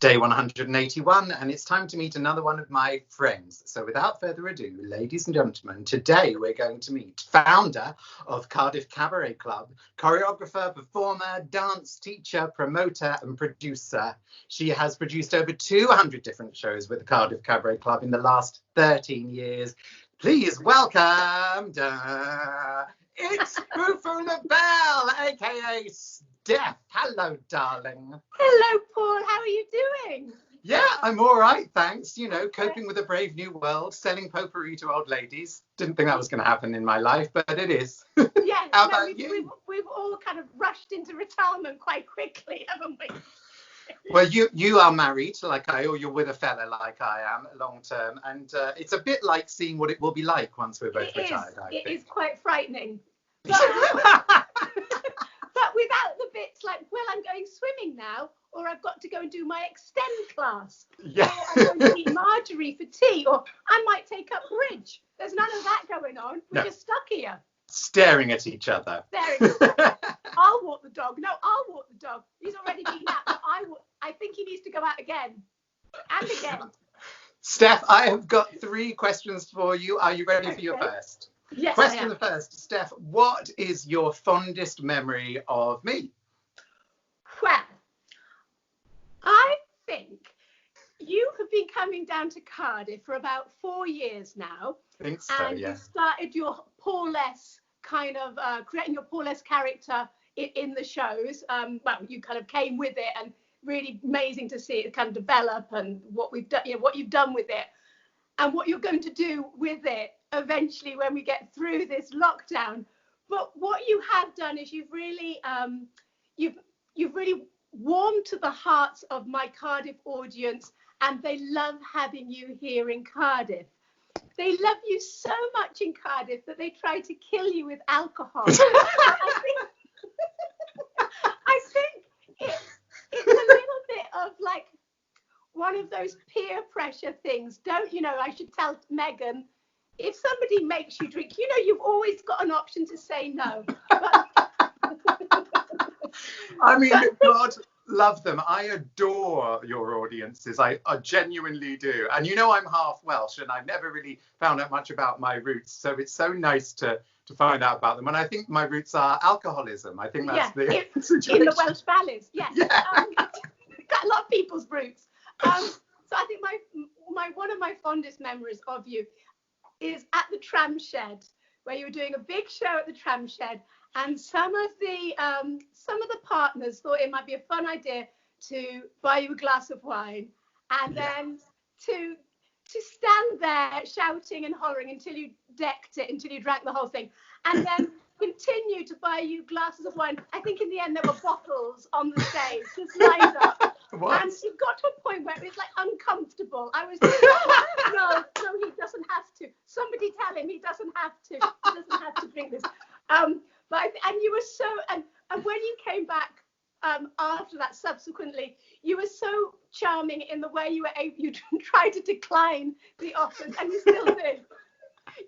Day 181, and it's time to meet another one of my friends. So without further ado, ladies and gentlemen, today we're going to meet founder of Cardiff Cabaret Club, choreographer, performer, dance teacher, promoter and producer. She has produced over 200 different shows with the Cardiff Cabaret Club in the last 13 years. Please welcome, it's FooFoo LaBelle AKA Steph. Hello, darling. Hello, Paul. How are you doing? Yeah, I'm all right, thanks. You know, coping with a brave new world, selling potpourri to old ladies. Didn't think that was going to happen in my life, but it is. Yeah, How about you? We've all kind of rushed into retirement quite quickly, haven't we? Well, you are married like or you're with a fella like I am, long term, and it's a bit like seeing what it will be like once we're both retired. It is quite frightening. But without the bits like, well, I'm going swimming now, or I've got to go and do my extend class, yeah. or I'm going to meet Marjorie for tea, or I might take up bridge. There's none of that going on. We're just stuck here. Staring at each other. I'll walk the dog. No, I'll walk the dog. He's already been out, but I think he needs to go out again. And again. Steph, I have got 3 questions for you. Are you ready for your first? Yes, Question the first. Steph, what is your fondest memory of me? Well, I think you have been coming down to Cardiff for about 4 years now. I think so, and yeah. you started your Paulus kind of creating your Paulus character in the shows. Well, you kind of came with it, and really amazing to see it kind of develop and what we've done, what you've done with it, and what you're going to do with it eventually when we get through this lockdown. But what you have done is you've really warmed to the hearts of my Cardiff audience, and they love having you here in Cardiff. They love you so much in Cardiff that they try to kill you with alcohol. I think it's a little bit of like one of those peer pressure things. I should tell Megan, if somebody makes you drink, you've always got an option to say no. But I mean, God love them. I adore your audiences. I genuinely do. And I'm half Welsh, and I've never really found out much about my roots. So it's so nice to find out about them. And I think my roots are alcoholism. I think that's the situation. In the Welsh valleys. Yes. Yeah. Got a lot of people's roots. So I think one of my fondest memories of you is at the tram shed, where you were doing a big show at the tram shed, and some of the partners thought it might be a fun idea to buy you a glass of wine, and then to stand there shouting and hollering until you decked it, until you drank the whole thing, and then continue to buy you glasses of wine. I think in the end there were bottles on the stage just lined up. What? And it got to a point where it was like uncomfortable. I was just like, no, he doesn't have to. Somebody tell him he doesn't have to. He doesn't have to drink this. And you were so, and when you came back after that, subsequently, you were so charming in the way you tried to decline the offers, and you still did.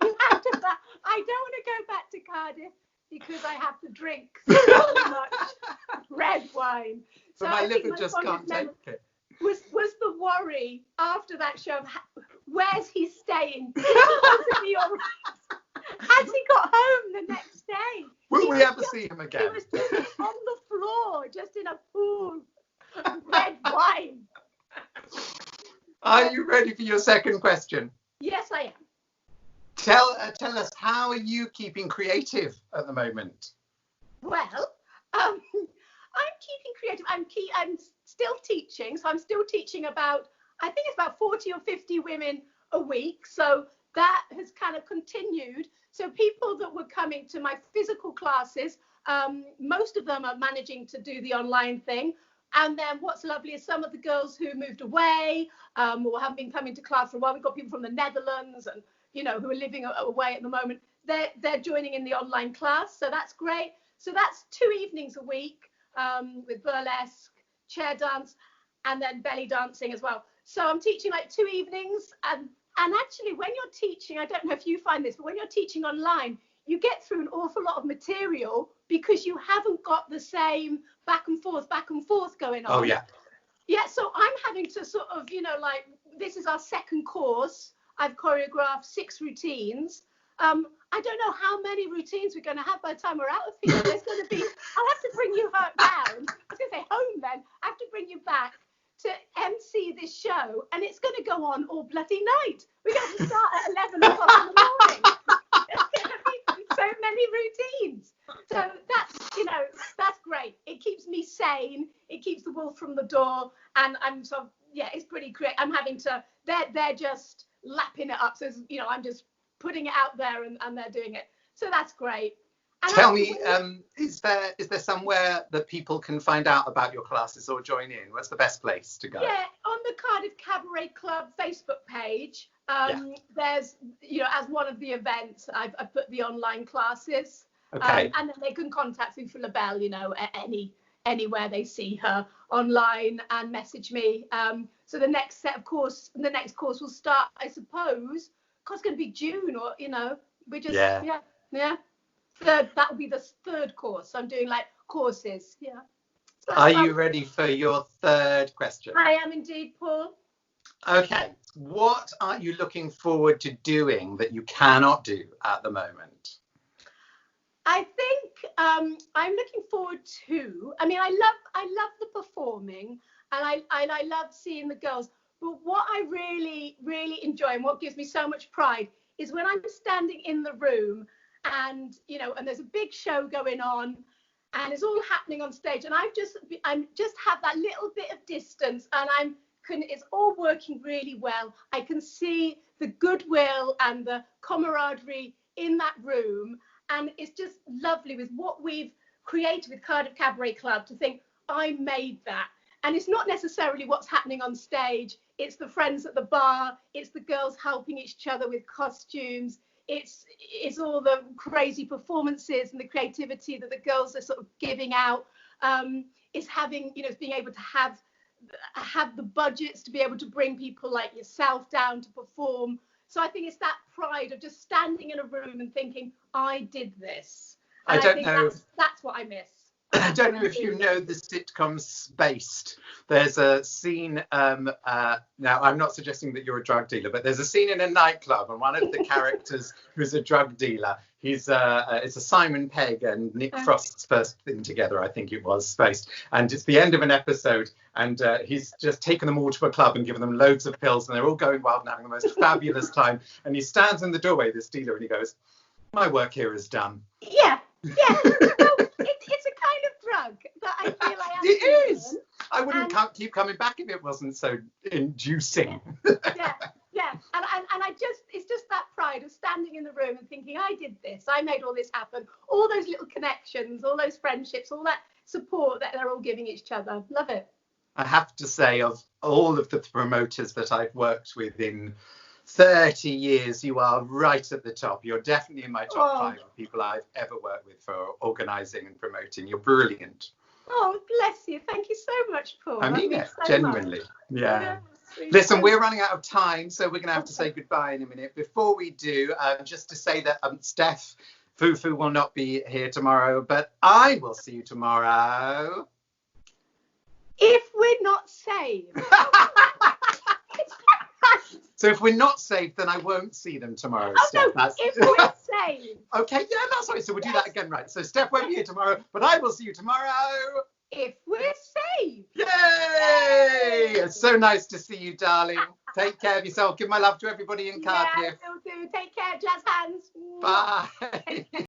You had to. I don't want to go back to Cardiff because I have to drink so much red wine. So my liver just can't take it. Was the worry after that show of where's he staying? Has he got home the next day? Will we ever see him again? He was just on the floor, just in a pool of red wine. Are you ready for your second question? Yes, I am. Tell us, how are you keeping creative at the moment? Well, I'm keeping creative. I'm still teaching, so I'm still teaching I think it's about 40 or 50 women a week. So that has kind of continued. So people that were coming to my physical classes, most of them are managing to do the online thing. And then what's lovely is some of the girls who moved away or haven't been coming to class for a while. We've got people from the Netherlands and who are living away at the moment. They're joining in the online class, so that's great. So that's 2 evenings a week with burlesque, chair dance, and then belly dancing as well. So I'm teaching like 2 evenings, and actually when you're teaching, I don't know if you find this, but when you're teaching online, you get through an awful lot of material because you haven't got the same back and forth going on. Oh yeah. Yeah, so I'm having to sort of, like, this is our second course. I've choreographed 6 routines. I don't know how many routines we're going to have by the time we're out of here. There's going to be, I'll have to bring you down. I was going to say home then. I have to bring you back to MC this show, and it's going to go on all bloody night. We're going to start at 11 o'clock in the morning. There's going to be so many routines. So that's great. It keeps me sane. It keeps the wolf from the door. And I'm sort of, it's pretty great. I'm having to, they're just lapping it up. So, I'm just putting it out there and they're doing it. So that's great. And tell me, is there somewhere that people can find out about your classes or join in? What's the best place to go? Yeah, on the Cardiff Cabaret Club Facebook page, there's, as one of the events, I've put the online classes. Okay. And then they can contact FooFoo LaBelle, at anywhere they see her online, and message me. So the next course will start, I suppose, because it's going to be June, or we just that will be the third course. I'm doing like courses. Yeah. So are you ready for your third question? I am indeed, Paul. Okay. What are you looking forward to doing that you cannot do at the moment? I think I'm looking forward to. I mean, I love the performing, and I love seeing the girls. But what I really, really enjoy, and what gives me so much pride, is when I'm standing in the room, and and there's a big show going on, and it's all happening on stage, and I'm just have that little bit of distance, and it's all working really well. I can see the goodwill and the camaraderie in that room. And it's just lovely with what we've created with Cardiff Cabaret Club to think, I made that. And it's not necessarily what's happening on stage. It's the friends at the bar. It's the girls helping each other with costumes. It's all the crazy performances and the creativity that the girls are sort of giving out. It's having, it's being able to have the budgets to be able to bring people like yourself down to perform. So I think it's that pride of just standing in a room and thinking, I did this. And I don't know. That's what I miss. I don't know if you know the sitcom Spaced. There's a scene, now I'm not suggesting that you're a drug dealer, but there's a scene in a nightclub, and one of the characters who's a drug dealer, it's a Simon Pegg and Nick Frost's first thing together, I think it was, Spaced. And it's the end of an episode, and he's just taken them all to a club and given them loads of pills, and they're all going wild and having the most fabulous time. And he stands in the doorway, this dealer, and he goes, my work here is done. Yeah. It's a kind of drug that I feel I am. It is. I wouldn't keep coming back if it wasn't so inducing. Yeah. And it's just that pride of standing in the room and thinking, I did this, I made all this happen, all those little connections, all those friendships, all that support that they're all giving each other. Love it. I have to say, of all of the promoters that I've worked with in 30 years, you are right at the top. You're definitely in my top 5 of people I've ever worked with for organising and promoting. You're brilliant. Oh, bless you. Thank you so much, Paul. I mean it, genuinely. Yeah. Listen, we're running out of time, so we're going to have to say goodbye in a minute. Before we do, just to say that Steph, FooFoo will not be here tomorrow, but I will see you tomorrow. If we're not saved. So if we're not saved, then I won't see them tomorrow, Steph. No, if we're saved. Okay, yeah, that's right. So we'll do that again, right? So Steph won't be here tomorrow, but I will see you tomorrow. If we're saved. Yay! It's so nice to see you, darling. Take care of yourself. Give my love to everybody in Cardiff. Yeah, will do. Take care, jazz hands. Bye.